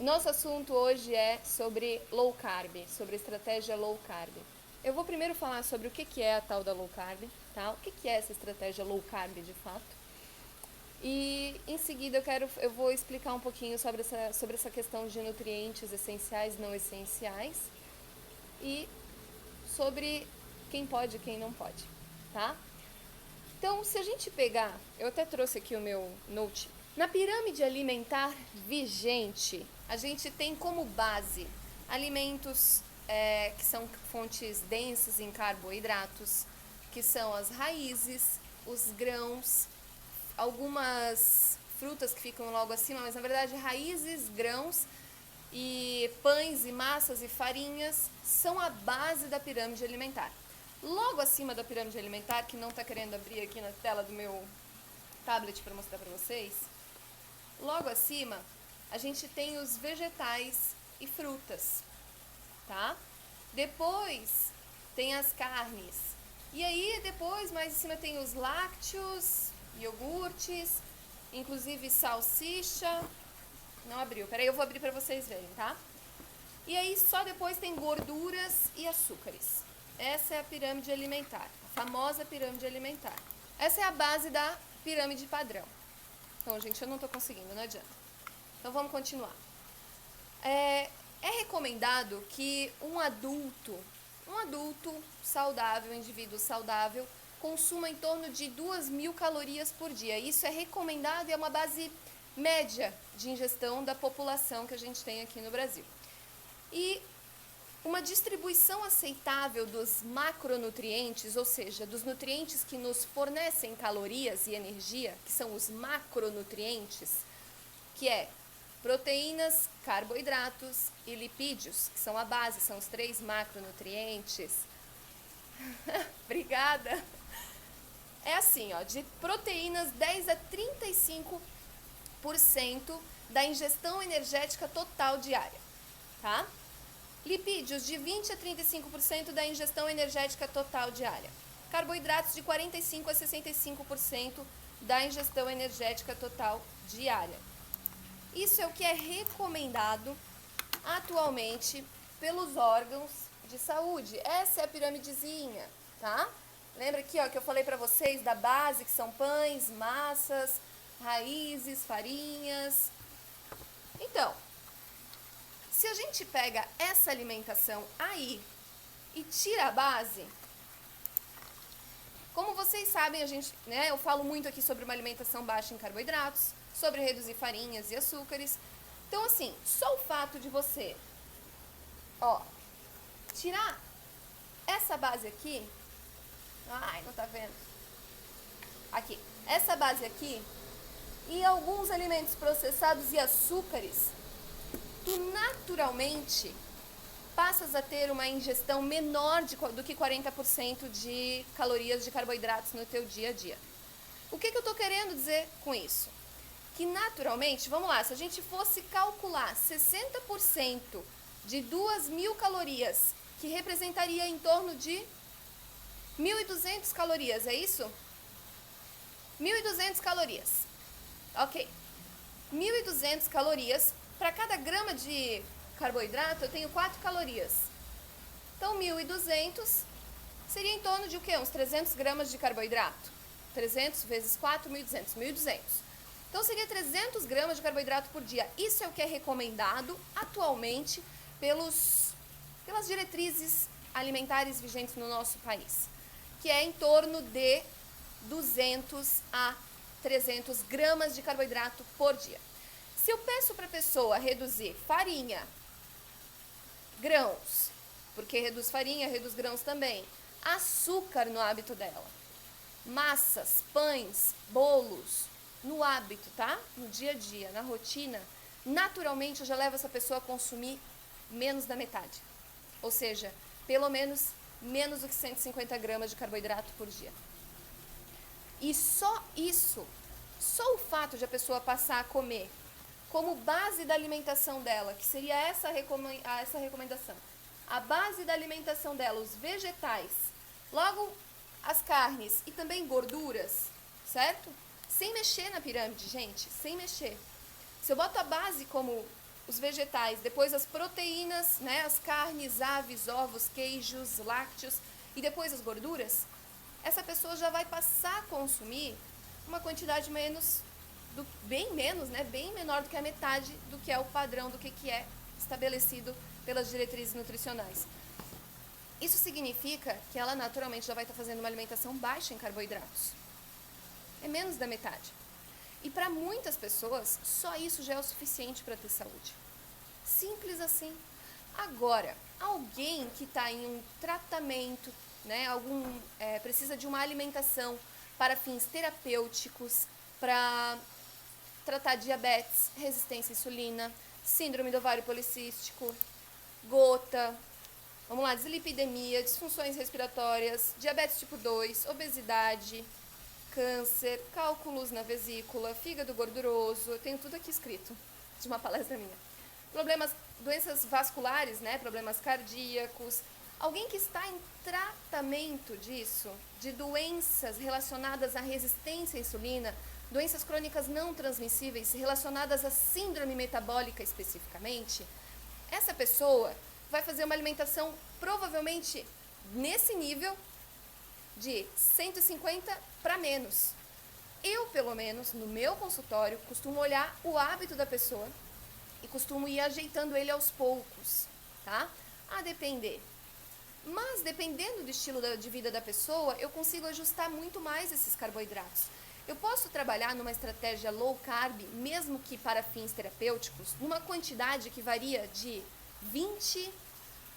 Nosso assunto hoje é sobre low carb, sobre estratégia low carb. Eu vou primeiro falar sobre o que é a tal da low carb, tá? O que é essa estratégia low carb de fato. E em seguida eu vou explicar um pouquinho sobre essa questão de nutrientes essenciais e não essenciais e sobre quem pode e quem não pode, tá? Então, se a gente pegar, eu até trouxe aqui o meu note. Na pirâmide alimentar vigente, a gente tem como base alimentos que são fontes densas em carboidratos, que são as raízes, os grãos, algumas frutas que ficam logo acima, mas na verdade raízes, grãos e pães e massas e farinhas são a base da pirâmide alimentar. Logo acima da pirâmide alimentar, que não está querendo abrir aqui na tela do meu tablet para mostrar para vocês, logo acima a gente tem os vegetais e frutas, tá? Depois tem as carnes. E aí depois mais em cima tem os lácteos, iogurtes, inclusive salsicha. Não abriu, peraí, eu vou abrir para vocês verem, tá? E aí só depois tem gorduras e açúcares. Essa é a pirâmide alimentar, a famosa pirâmide alimentar. Essa é a base da pirâmide padrão. Então, gente, eu não estou conseguindo, não adianta. Então, vamos continuar. É recomendado que um adulto saudável, um indivíduo saudável, consuma em torno de 2.000 calorias por dia. Isso é recomendado e é uma base média de ingestão da população que a gente tem aqui no Brasil. E uma distribuição aceitável dos macronutrientes, ou seja, dos nutrientes que nos fornecem calorias e energia, que são os macronutrientes, que é proteínas, carboidratos e lipídios, que são a base, são os 3 macronutrientes. Obrigada! É assim, ó, de proteínas 10 a 35% da ingestão energética total diária, tá? Lipídios de 20 a 35% da ingestão energética total diária. Carboidratos de 45 a 65% da ingestão energética total diária. Isso é o que é recomendado atualmente pelos órgãos de saúde. Essa é a piramidezinha, tá? Lembra aqui, ó, que eu falei para vocês da base, que são pães, massas, raízes, farinhas. Então, se a gente pega essa alimentação aí e tira a base, como vocês sabem, eu falo muito aqui sobre uma alimentação baixa em carboidratos, sobre reduzir farinhas e açúcares. Então, assim, só o fato de você, tirar essa base aqui, não tá vendo? Aqui, essa base aqui e alguns alimentos processados e açúcares, tu naturalmente passas a ter uma ingestão menor do que 40% de calorias de carboidratos no teu dia a dia. O que eu estou querendo dizer com isso? Que naturalmente, vamos lá, se a gente fosse calcular 60% de 2.000 calorias, que representaria em torno de 1.200 calorias, é isso? 1.200 calorias. Ok. 1.200 calorias. Para cada grama de carboidrato, eu tenho 4 calorias. Então, 1.200 seria em torno de o quê? Uns 300 gramas de carboidrato. 300 vezes 4, 1.200. 1.200. Então, seria 300 gramas de carboidrato por dia. Isso é o que é recomendado atualmente pelas diretrizes alimentares vigentes no nosso país, que é em torno de 200 a 300 gramas de carboidrato por dia. Se eu peço para a pessoa reduzir farinha, grãos, porque reduz farinha, reduz grãos também, açúcar no hábito dela, massas, pães, bolos, no hábito, tá? No dia a dia, na rotina, naturalmente eu já levo essa pessoa a consumir menos da metade. Ou seja, pelo menos do que 150 gramas de carboidrato por dia. E só isso, só o fato de a pessoa passar a comer como base da alimentação dela, que seria essa recomendação, a base da alimentação dela, os vegetais, logo as carnes e também gorduras, certo? Sem mexer na pirâmide, gente, sem mexer. Se eu boto a base como os vegetais, depois as proteínas, né, as carnes, aves, ovos, queijos, lácteos e depois as gorduras, essa pessoa já vai passar a consumir uma quantidade bem menos, né, bem menor do que a metade do que é o padrão do que é estabelecido pelas diretrizes nutricionais. Isso significa que ela naturalmente já vai estar fazendo uma alimentação baixa em carboidratos. É menos da metade. E para muitas pessoas, só isso já é o suficiente para ter saúde. Simples assim. Agora, alguém que está em um tratamento, né, precisa de uma alimentação para fins terapêuticos, para tratar diabetes, resistência à insulina, síndrome do ovário policístico, gota, vamos lá, dislipidemia, disfunções respiratórias, diabetes tipo 2, obesidade, câncer, cálculos na vesícula, fígado gorduroso, eu tenho tudo aqui escrito, de uma palestra minha. Doenças vasculares, né, problemas cardíacos, alguém que está em tratamento disso, de doenças relacionadas à resistência à insulina, doenças crônicas não transmissíveis relacionadas à síndrome metabólica especificamente, essa pessoa vai fazer uma alimentação provavelmente nesse nível de 150 para menos. Eu, pelo menos, no meu consultório, costumo olhar o hábito da pessoa e costumo ir ajeitando ele aos poucos, tá? A depender. Mas, dependendo do estilo de vida da pessoa, eu consigo ajustar muito mais esses carboidratos. Eu posso trabalhar numa estratégia low carb, mesmo que para fins terapêuticos, numa quantidade que varia de 20,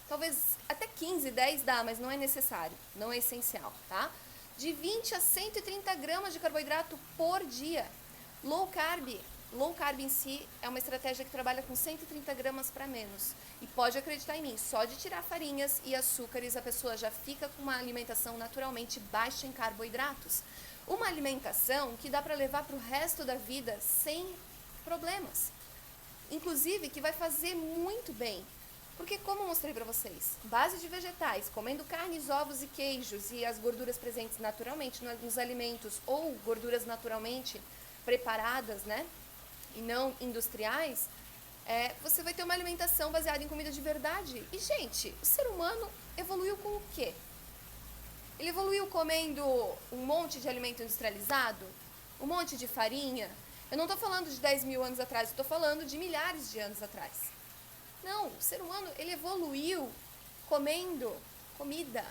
talvez até 15, 10 dá, mas não é necessário, não é essencial, tá? De 20 a 130 gramas de carboidrato por dia. Low carb em si é uma estratégia que trabalha com 130 gramas para menos. E pode acreditar em mim, só de tirar farinhas e açúcares a pessoa já fica com uma alimentação naturalmente baixa em carboidratos. Uma alimentação que dá para levar para o resto da vida sem problemas. Inclusive que vai fazer muito bem. Porque, como eu mostrei para vocês, base de vegetais, comendo carnes, ovos e queijos e as gorduras presentes naturalmente nos alimentos ou gorduras naturalmente preparadas, né, e não industriais, você vai ter uma alimentação baseada em comida de verdade. E, gente, o ser humano evoluiu com o quê? Ele evoluiu comendo um monte de alimento industrializado, um monte de farinha. Eu não estou falando de 10 mil anos atrás, eu estou falando de milhares de anos atrás. Não, o ser humano, ele evoluiu comendo comida,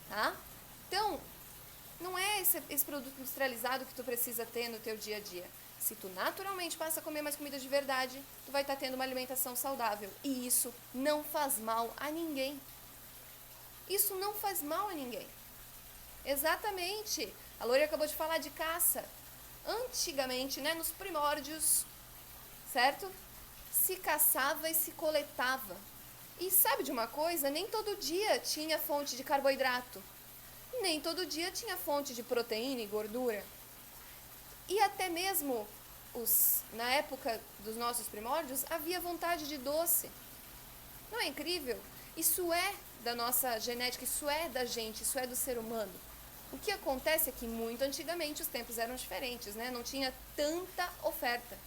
tá? Então, não é esse produto industrializado que tu precisa ter no teu dia a dia. Se tu naturalmente passa a comer mais comida de verdade, tu vai estar tendo uma alimentação saudável. E isso não faz mal a ninguém. Isso não faz mal a ninguém. Exatamente. A Lori acabou de falar de caça. Antigamente, né, nos primórdios, certo? Se caçava e se coletava. E sabe de uma coisa? Nem todo dia tinha fonte de carboidrato. Nem todo dia tinha fonte de proteína e gordura. E até mesmo na época dos nossos primórdios, havia vontade de doce. Não é incrível? Isso é da nossa genética, isso é da gente, isso é do ser humano. O que acontece é que muito antigamente os tempos eram diferentes, né? Não tinha tanta oferta.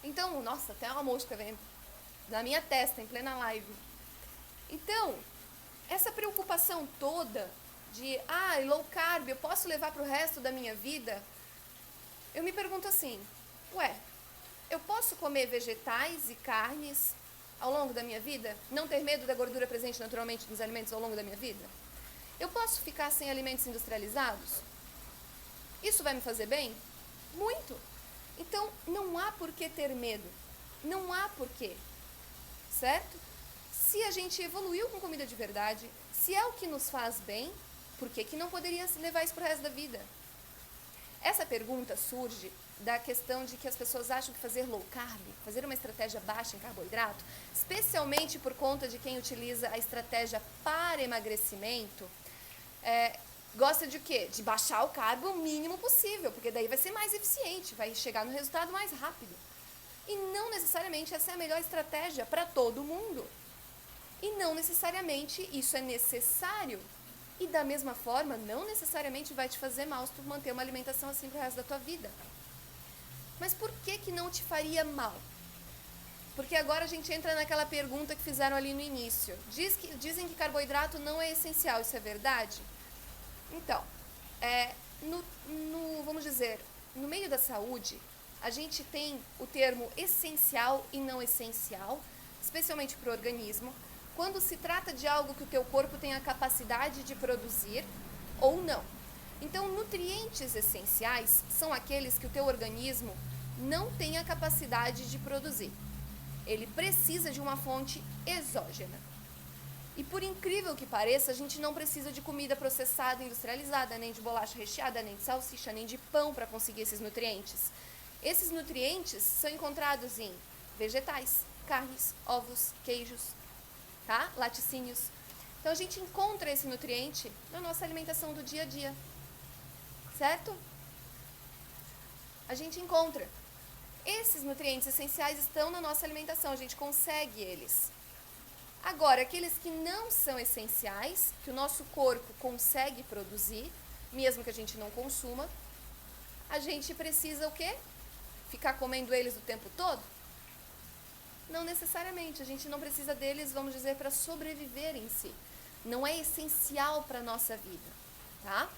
Então, nossa, até uma mosca vem na minha testa, em plena live. Então, essa preocupação toda de, low carb, eu posso levar para o resto da minha vida? Eu me pergunto assim, eu posso comer vegetais e carnes ao longo da minha vida? Não ter medo da gordura presente naturalmente nos alimentos ao longo da minha vida? Eu posso ficar sem alimentos industrializados? Isso vai me fazer bem? Muito! Então, não há por que ter medo. Não há por quê. Certo? Se a gente evoluiu com comida de verdade, se é o que nos faz bem, por que não poderia levar isso para o resto da vida? Essa pergunta surge da questão de que as pessoas acham que fazer low carb, fazer uma estratégia baixa em carboidrato, especialmente por conta de quem utiliza a estratégia para emagrecimento, gosta de quê? De baixar o carbo o mínimo possível, porque daí vai ser mais eficiente, vai chegar no resultado mais rápido. E não necessariamente essa é a melhor estratégia para todo mundo. E não necessariamente isso é necessário. E da mesma forma, não necessariamente vai te fazer mal se tu manter uma alimentação assim pro resto da tua vida. Mas por que não te faria mal? Porque agora a gente entra naquela pergunta que fizeram ali no início. Dizem que carboidrato não é essencial, isso é verdade? Então, vamos dizer, no meio da saúde, a gente tem o termo essencial e não essencial, especialmente para o organismo, quando se trata de algo que o teu corpo tem a capacidade de produzir ou não. Então, nutrientes essenciais são aqueles que o teu organismo não tem a capacidade de produzir. Ele precisa de uma fonte exógena. E por incrível que pareça, a gente não precisa de comida processada, industrializada, nem de bolacha recheada, nem de salsicha, nem de pão para conseguir esses nutrientes. Esses nutrientes são encontrados em vegetais, carnes, ovos, queijos, tá? Laticínios. Então a gente encontra esse nutriente na nossa alimentação do dia a dia, certo? A gente encontra. Esses nutrientes essenciais estão na nossa alimentação, a gente consegue eles. Agora, aqueles que não são essenciais, que o nosso corpo consegue produzir, mesmo que a gente não consuma, a gente precisa o quê? Ficar comendo eles o tempo todo? Não necessariamente, a gente não precisa deles, vamos dizer, para sobreviver em si. Não é essencial para a nossa vida, tá?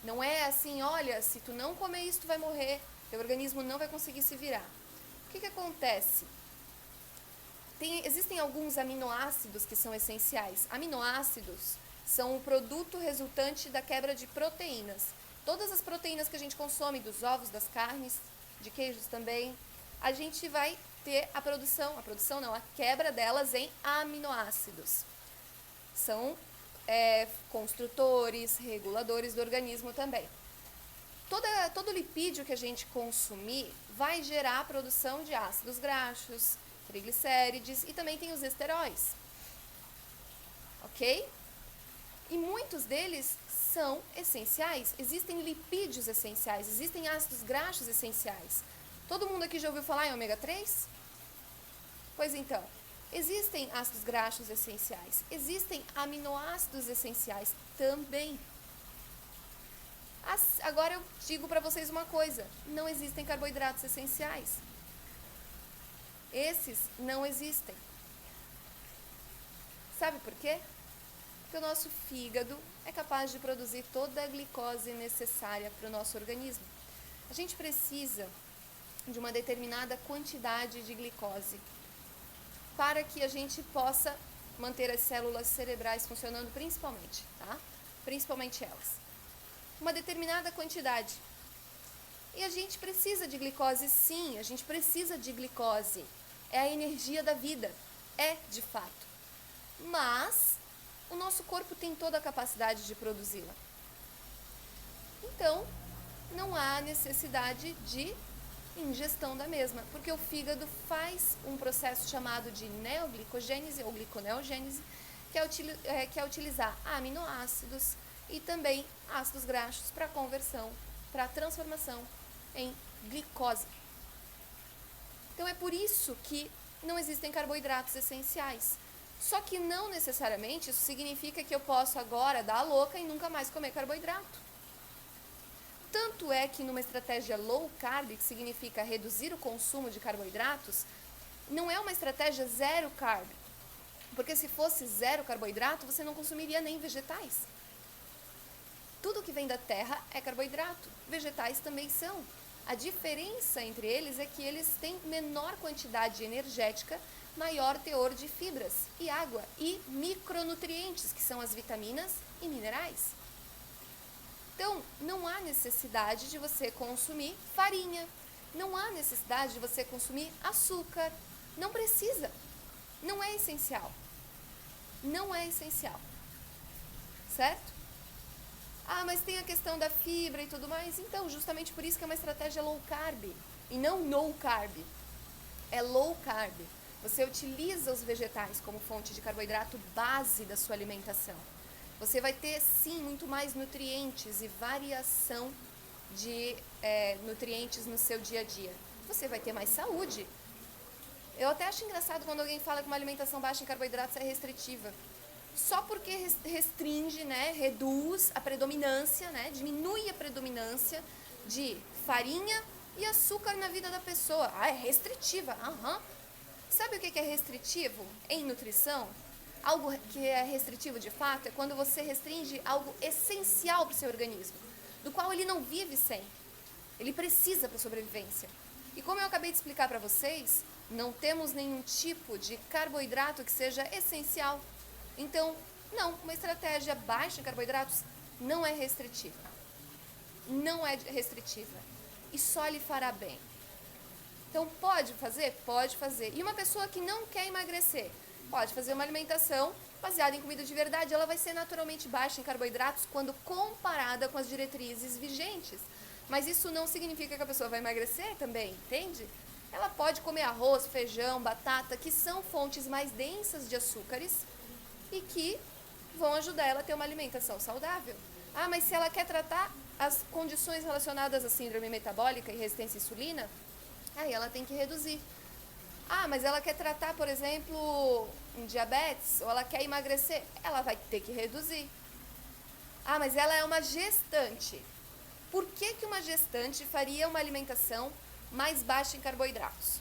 Não é assim, olha, se tu não comer isso, tu vai morrer, teu organismo não vai conseguir se virar. O que acontece? Existem alguns aminoácidos que são essenciais. Aminoácidos são o produto resultante da quebra de proteínas. Todas as proteínas que a gente consome, dos ovos, das carnes, de queijos também, a gente vai ter a quebra delas em aminoácidos. São construtores, reguladores do organismo também. Todo lipídio que a gente consumir vai gerar a produção de ácidos graxos, triglicérides e também tem os esteróis, ok? E muitos deles são essenciais, existem lipídios essenciais, existem ácidos graxos essenciais. Todo mundo aqui já ouviu falar em ômega 3? Pois então, existem ácidos graxos essenciais, existem aminoácidos essenciais também. Agora eu digo para vocês uma coisa, não existem carboidratos essenciais. Esses não existem. Sabe por quê? Porque o nosso fígado é capaz de produzir toda a glicose necessária para o nosso organismo. A gente precisa de uma determinada quantidade de glicose para que a gente possa manter as células cerebrais funcionando principalmente, tá? Principalmente elas. Uma determinada quantidade. E a gente precisa de glicose, sim, a gente precisa de glicose. É a energia da vida, de fato. Mas o nosso corpo tem toda a capacidade de produzi-la. Então, não há necessidade de ingestão da mesma, porque o fígado faz um processo chamado de neoglicogênese ou gliconeogênese, que é utilizar aminoácidos e também ácidos graxos para conversão, para transformação em glicose. Então é por isso que não existem carboidratos essenciais. Só que não necessariamente isso significa que eu posso agora dar a louca e nunca mais comer carboidrato. Tanto é que numa estratégia low carb, que significa reduzir o consumo de carboidratos, não é uma estratégia zero carb. Porque se fosse zero carboidrato, você não consumiria nem vegetais. Tudo que vem da terra é carboidrato. Vegetais também são. A diferença entre eles é que eles têm menor quantidade energética, maior teor de fibras e água e micronutrientes, que são as vitaminas e minerais. Então, não há necessidade de você consumir farinha, não há necessidade de você consumir açúcar, não precisa, não é essencial. Não é essencial, certo? Ah, mas tem a questão da fibra e tudo mais. Então, justamente por isso que é uma estratégia low carb e não no carb. É low carb. Você utiliza os vegetais como fonte de carboidrato base da sua alimentação. Você vai ter, sim, muito mais nutrientes e variação de nutrientes no seu dia a dia. Você vai ter mais saúde. Eu até acho engraçado quando alguém fala que uma alimentação baixa em carboidratos é restritiva. Só porque restringe, né, reduz a predominância, né, diminui a predominância de farinha e açúcar na vida da pessoa. Ah, é restritiva. Aham. Sabe sabe o que é restritivo em nutrição? Algo que é restritivo de fato é quando você restringe algo essencial para o seu organismo, do qual ele não vive sem. Ele precisa para a sobrevivência. E como eu acabei de explicar para vocês, não temos nenhum tipo de carboidrato que seja essencial. Então, não, uma estratégia baixa em carboidratos não é restritiva. Não é restritiva. E só lhe fará bem. Então, pode fazer? Pode fazer. E uma pessoa que não quer emagrecer, pode fazer uma alimentação baseada em comida de verdade. Ela vai ser naturalmente baixa em carboidratos quando comparada com as diretrizes vigentes. Mas isso não significa que a pessoa vai emagrecer também, entende? Ela pode comer arroz, feijão, batata, que são fontes mais densas de açúcares e que vão ajudar ela a ter uma alimentação saudável. Ah, mas se ela quer tratar as condições relacionadas à síndrome metabólica e resistência à insulina, aí ela tem que reduzir. Ah, mas ela quer tratar, por exemplo, um diabetes, ou ela quer emagrecer, ela vai ter que reduzir. Ah, mas ela é uma gestante. Por que uma gestante faria uma alimentação mais baixa em carboidratos?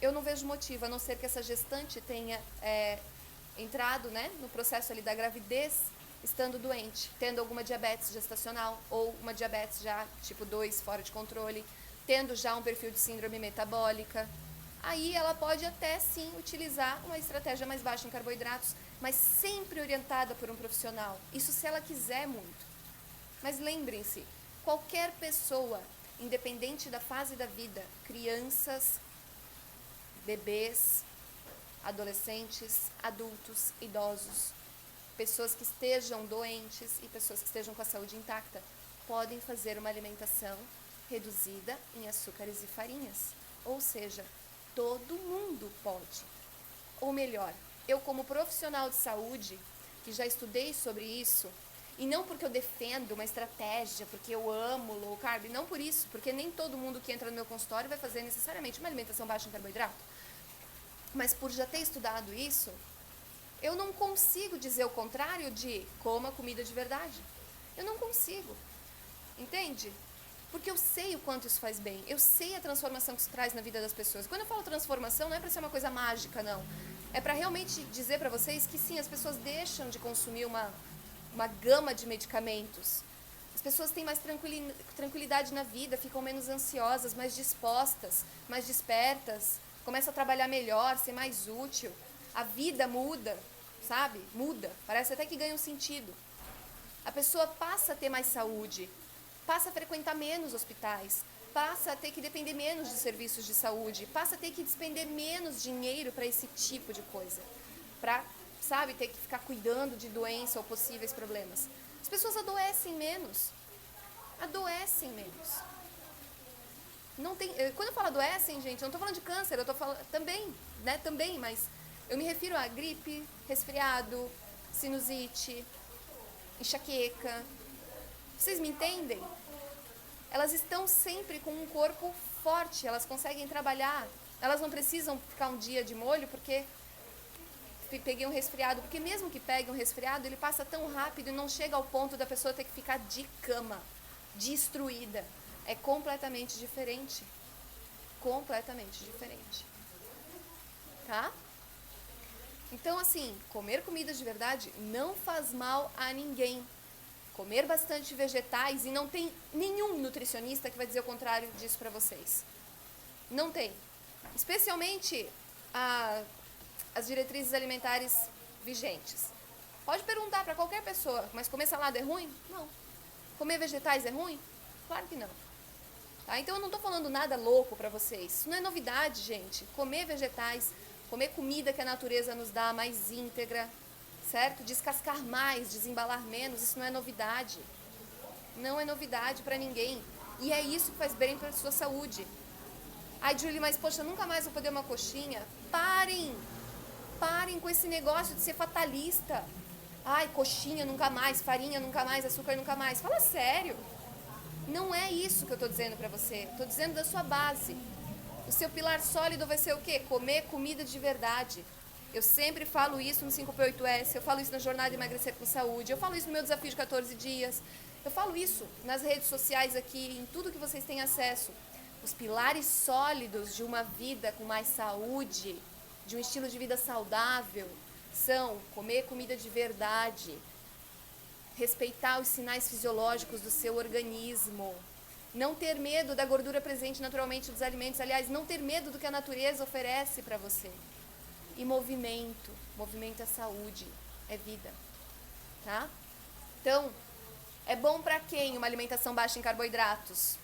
Eu não vejo motivo, a não ser que essa gestante tenha entrado, né, no processo ali da gravidez, estando doente, tendo alguma diabetes gestacional ou uma diabetes já tipo 2 fora de controle, tendo já um perfil de síndrome metabólica. Aí ela pode até sim utilizar uma estratégia mais baixa em carboidratos, mas sempre orientada por um profissional. Isso se ela quiser muito. Mas lembrem-se, qualquer pessoa, independente da fase da vida, crianças, bebês, adolescentes, adultos, idosos, pessoas que estejam doentes e pessoas que estejam com a saúde intacta, podem fazer uma alimentação reduzida em açúcares e farinhas. Ou seja, todo mundo pode. Ou melhor, eu como profissional de saúde, que já estudei sobre isso, e não porque eu defendo uma estratégia, porque eu amo low carb, não por isso, porque nem todo mundo que entra no meu consultório vai fazer necessariamente uma alimentação baixa em carboidrato. Mas por já ter estudado isso, eu não consigo dizer o contrário de coma comida de verdade. Eu não consigo. Entende? Porque eu sei o quanto isso faz bem. Eu sei a transformação que isso traz na vida das pessoas. Quando eu falo transformação, não é para ser uma coisa mágica, não. É para realmente dizer para vocês que sim, as pessoas deixam de consumir uma gama de medicamentos. As pessoas têm mais tranquilidade na vida, ficam menos ansiosas, mais dispostas, mais despertas, começam a trabalhar melhor, ser mais útil. A vida muda, sabe? Muda. Parece até que ganha um sentido. A pessoa passa a ter mais saúde, passa a frequentar menos hospitais, passa a ter que depender menos de serviços de saúde, passa a ter que despender menos dinheiro para esse tipo de coisa. Para, sabe, ter que ficar cuidando de doença ou possíveis problemas. As pessoas adoecem menos. Adoecem menos. Não tem, quando eu falo adoecem, gente, eu não estou falando de câncer, eu estou falando também, né, também, mas eu me refiro a gripe, resfriado, sinusite, enxaqueca. Vocês me entendem? Elas estão sempre com um corpo forte, elas conseguem trabalhar, elas não precisam ficar um dia de molho porque peguei um resfriado, porque mesmo que pegue um resfriado, ele passa tão rápido e não chega ao ponto da pessoa ter que ficar de cama, destruída. É completamente diferente. Completamente diferente. Tá? Então, assim, comer comidas de verdade não faz mal a ninguém. Comer bastante vegetais, e não tem nenhum nutricionista que vai dizer o contrário disso para vocês. Não tem. Especialmente as diretrizes alimentares vigentes. Pode perguntar para qualquer pessoa, mas comer salada é ruim? Não. Comer vegetais é ruim? Claro que não. Tá? Então eu não estou falando nada louco para vocês. Isso não é novidade, gente. Comer vegetais, comer comida que a natureza nos dá mais íntegra, certo? Descascar mais, desembalar menos, isso não é novidade. Não é novidade para ninguém. E é isso que faz bem para a sua saúde. Ai, Julie, mas poxa, nunca mais vou poder uma coxinha. Parem! Parem com esse negócio de ser fatalista. Ai, coxinha nunca mais, farinha nunca mais, açúcar nunca mais. Fala sério. Não é isso que eu estou dizendo para você. Estou dizendo da sua base. O seu pilar sólido vai ser o quê? Comer comida de verdade. Eu sempre falo isso no 5P8S, eu falo isso na jornada de Emagrecer com Saúde, eu falo isso no meu desafio de 14 dias, eu falo isso nas redes sociais aqui, em tudo que vocês têm acesso. Os pilares sólidos de uma vida com mais saúde, de um estilo de vida saudável, são comer comida de verdade, respeitar os sinais fisiológicos do seu organismo, não ter medo da gordura presente naturalmente dos alimentos, aliás, não ter medo do que a natureza oferece para você. E movimento é saúde, é vida, tá? Então, é bom para quem uma alimentação baixa em carboidratos?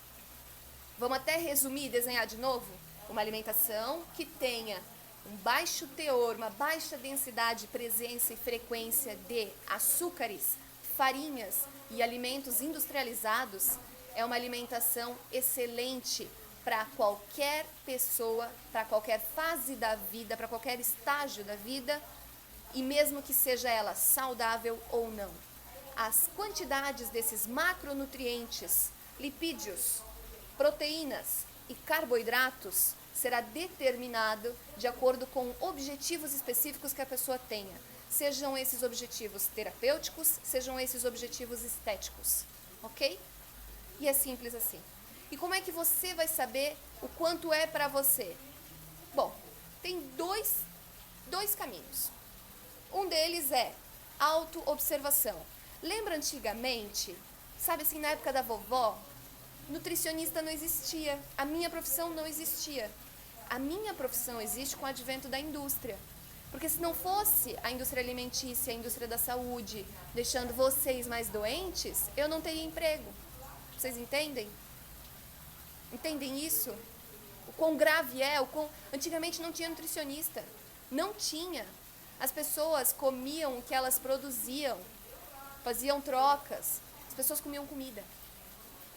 Vamos até resumir e desenhar de novo? Uma alimentação que tenha um baixo teor, uma baixa densidade, presença e frequência de açúcares, farinhas e alimentos industrializados é uma alimentação excelente para qualquer pessoa, para qualquer fase da vida, para qualquer estágio da vida, e mesmo que seja ela saudável ou não. As quantidades desses macronutrientes, lipídios, proteínas e carboidratos será determinado de acordo com objetivos específicos que a pessoa tenha. Sejam esses objetivos terapêuticos, sejam esses objetivos estéticos, ok? E é simples assim. E como é que você vai saber o quanto é para você? Bom, tem dois caminhos. Um deles é autoobservação. Lembra antigamente, sabe assim, na época da vovó, nutricionista não existia, a minha profissão não existia. A minha profissão existe com o advento da indústria. Porque se não fosse a indústria alimentícia, a indústria da saúde, deixando vocês mais doentes, eu não teria emprego. Vocês entendem? Entendem isso? O quão grave é, antigamente não tinha nutricionista. Não tinha. As pessoas comiam o que elas produziam, faziam trocas. As pessoas comiam comida.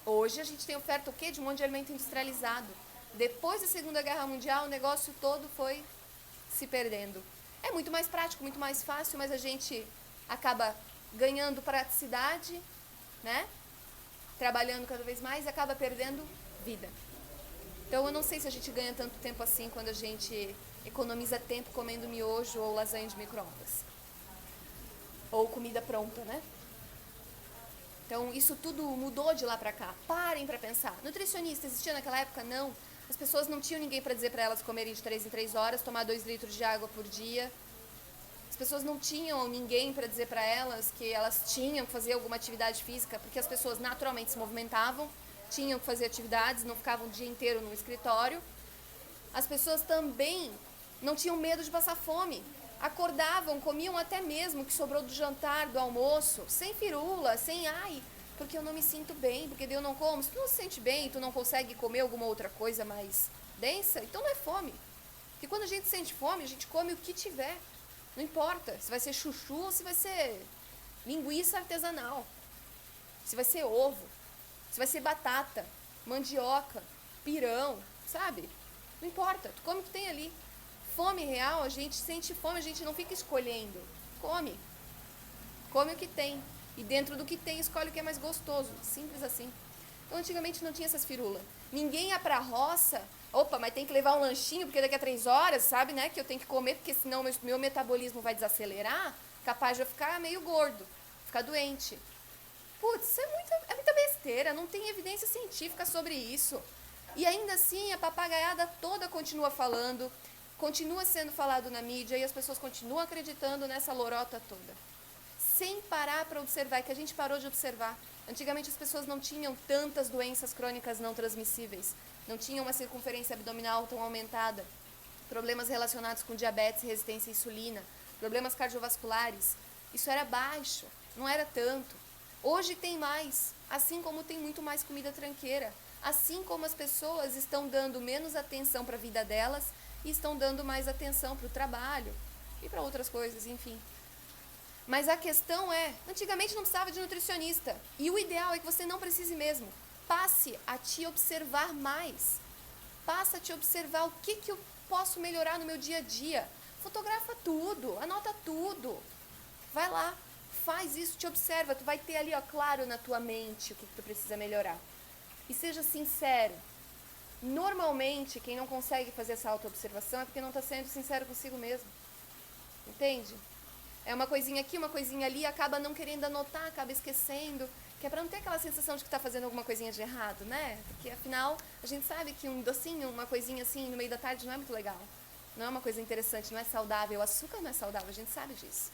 Hoje a gente tem oferta o quê? De um monte de alimento industrializado. Depois da Segunda Guerra Mundial, o negócio todo foi se perdendo. É muito mais prático, muito mais fácil, mas a gente acaba ganhando praticidade, né? Trabalhando cada vez mais e acaba perdendo vida. Então eu não sei se a gente ganha tanto tempo assim quando a gente economiza tempo comendo miojo ou lasanha de micro-ondas. Ou comida pronta, né? Então isso tudo mudou de lá pra cá. Parem pra pensar. Nutricionista existia naquela época? Não. As pessoas não tinham ninguém para dizer para elas comerem de 3 em 3 horas, tomar 2 litros de água por dia. As pessoas não tinham ninguém para dizer para elas que elas tinham que fazer alguma atividade física, porque as pessoas naturalmente se movimentavam, tinham que fazer atividades, não ficavam o dia inteiro no escritório. As pessoas também não tinham medo de passar fome. Acordavam, comiam até mesmo o que sobrou do jantar, do almoço, sem firula, sem porque eu não me sinto bem, porque daí eu não como. Se tu não se sente bem, tu não consegue comer alguma outra coisa mais densa, então não é fome. Porque quando a gente sente fome, a gente come o que tiver. Não importa se vai ser chuchu ou se vai ser linguiça artesanal. Se vai ser ovo, se vai ser batata, mandioca, pirão, sabe? Não importa, tu come o que tem ali. Fome real, a gente sente fome, a gente não fica escolhendo. Come. Come o que tem. E dentro do que tem, escolhe o que é mais gostoso. Simples assim. Então, antigamente não tinha essas firulas. Ninguém ia pra roça. Opa, mas tem que levar um lanchinho, porque daqui a 3 horas, sabe, né? Que eu tenho que comer, porque senão meu metabolismo vai desacelerar. Capaz de eu ficar meio gordo. Ficar doente. Putz, isso é muita besteira. Não tem evidência científica sobre isso. E ainda assim, a papagaiada toda continua falando. Continua sendo falado na mídia. E as pessoas continuam acreditando nessa lorota toda. Sem parar para observar, que a gente parou de observar. Antigamente as pessoas não tinham tantas doenças crônicas não transmissíveis, não tinham uma circunferência abdominal tão aumentada, problemas relacionados com diabetes, resistência à insulina, problemas cardiovasculares. Isso era baixo, não era tanto. Hoje tem mais, assim como tem muito mais comida tranqueira, assim como as pessoas estão dando menos atenção para a vida delas e estão dando mais atenção para o trabalho e para outras coisas, enfim. Mas a questão é, antigamente não precisava de nutricionista. E o ideal é que você não precise mesmo. Passe a te observar mais. Passa a te observar o que eu posso melhorar no meu dia a dia. Fotografa tudo, anota tudo. Vai lá, faz isso, te observa. Tu vai ter ali, ó, claro na tua mente o que tu precisa melhorar. E seja sincero. Normalmente, quem não consegue fazer essa autoobservação é porque não está sendo sincero consigo mesmo. Entende? É uma coisinha aqui, uma coisinha ali, acaba não querendo anotar, acaba esquecendo, Que é para não ter aquela sensação de que está fazendo alguma coisinha de errado, né? Porque afinal, a gente sabe que um docinho, uma coisinha assim no meio da tarde não é muito legal. Não é uma coisa interessante, não é saudável. O açúcar não é saudável, a gente sabe disso.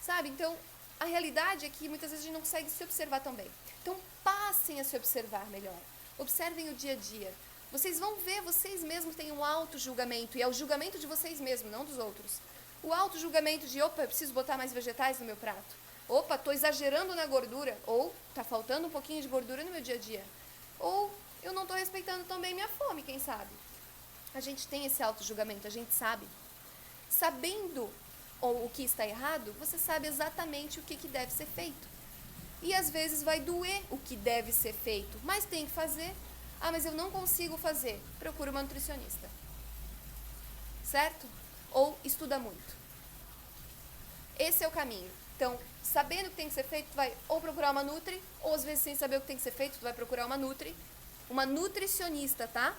Sabe? Então, a realidade é que muitas vezes a gente não consegue se observar tão bem. Então, passem a se observar melhor. Observem o dia a dia. Vocês vão ver, vocês mesmos têm um auto-julgamento. E é o julgamento de vocês mesmos, não dos outros. O auto-julgamento de, opa, eu preciso botar mais vegetais no meu prato. Opa, estou exagerando na gordura. Ou está faltando um pouquinho de gordura no meu dia a dia. Ou eu não estou respeitando também minha fome, quem sabe? A gente tem esse auto-julgamento, a gente sabe. Sabendo o que está errado, você sabe exatamente o que deve ser feito. E às vezes vai doer o que deve ser feito, mas tem que fazer. Ah, mas eu não consigo fazer. Procura uma nutricionista. Certo? Ou estuda muito. Esse é o caminho. Então, sabendo o que tem que ser feito, tu vai ou procurar uma nutri, ou às vezes sem saber o que tem que ser feito, tu vai procurar uma nutri. Uma nutricionista, tá?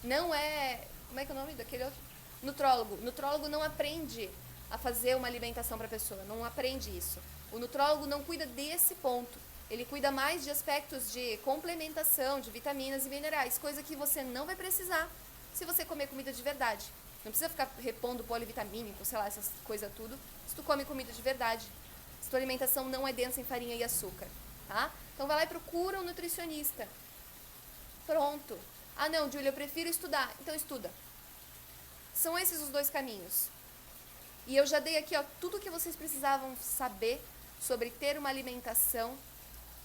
Não é... Como é que é o nome daquele outro? Nutrólogo. Nutrólogo não aprende a fazer uma alimentação para a pessoa. Não aprende isso. O nutrólogo não cuida desse ponto. Ele cuida mais de aspectos de complementação, de vitaminas e minerais. Coisa que você não vai precisar se você comer comida de verdade. Não precisa ficar repondo polivitamínico, sei lá, essas coisas tudo. Se tu come comida de verdade. Se tua alimentação não é densa em farinha e açúcar. Tá? Então vai lá e procura um nutricionista. Pronto. Ah não, Júlia, eu prefiro estudar. Então estuda. São esses os dois caminhos. E eu já dei aqui, ó, tudo o que vocês precisavam saber sobre ter uma alimentação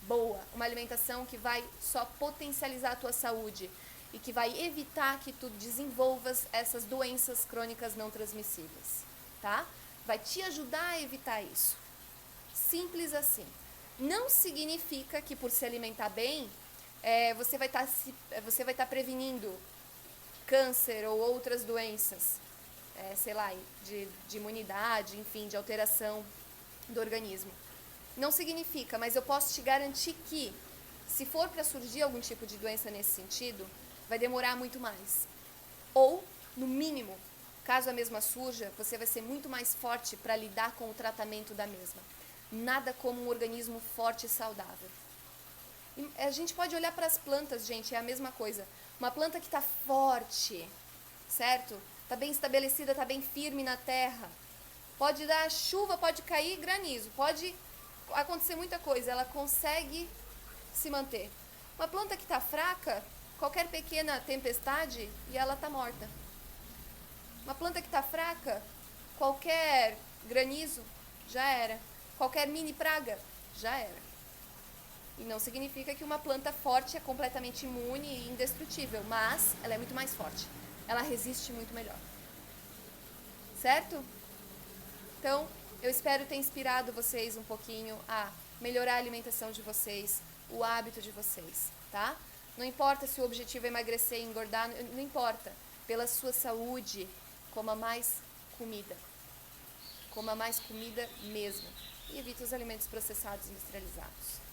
boa. Uma alimentação que vai só potencializar a tua saúde e que vai evitar que tu desenvolvas essas doenças crônicas não transmissíveis. Tá? Vai te ajudar a evitar isso. Simples assim. Não significa que por se alimentar bem, você vai estar prevenindo câncer ou outras doenças, sei lá, de imunidade, enfim, de alteração do organismo. Não significa, mas eu posso te garantir que, se for para surgir algum tipo de doença nesse sentido, vai demorar muito mais. Ou, no mínimo, caso a mesma surja, você vai ser muito mais forte para lidar com o tratamento da mesma. Nada como um organismo forte e saudável. E a gente pode olhar para as plantas, gente, é a mesma coisa. Uma planta que está forte, certo? Está bem estabelecida, está bem firme na terra. Pode dar chuva, pode cair granizo, pode acontecer muita coisa, ela consegue se manter. Uma planta que está fraca, qualquer pequena tempestade e ela está morta. Uma planta que está fraca, qualquer granizo, já era. Qualquer mini praga, já era. E não significa que uma planta forte é completamente imune e indestrutível, mas ela é muito mais forte. Ela resiste muito melhor. Certo? Então, eu espero ter inspirado vocês um pouquinho a melhorar a alimentação de vocês, o hábito de vocês, tá? Não importa se o objetivo é emagrecer e engordar, não importa. Pela sua saúde, coma mais comida. Coma mais comida mesmo. E evite os alimentos processados e industrializados.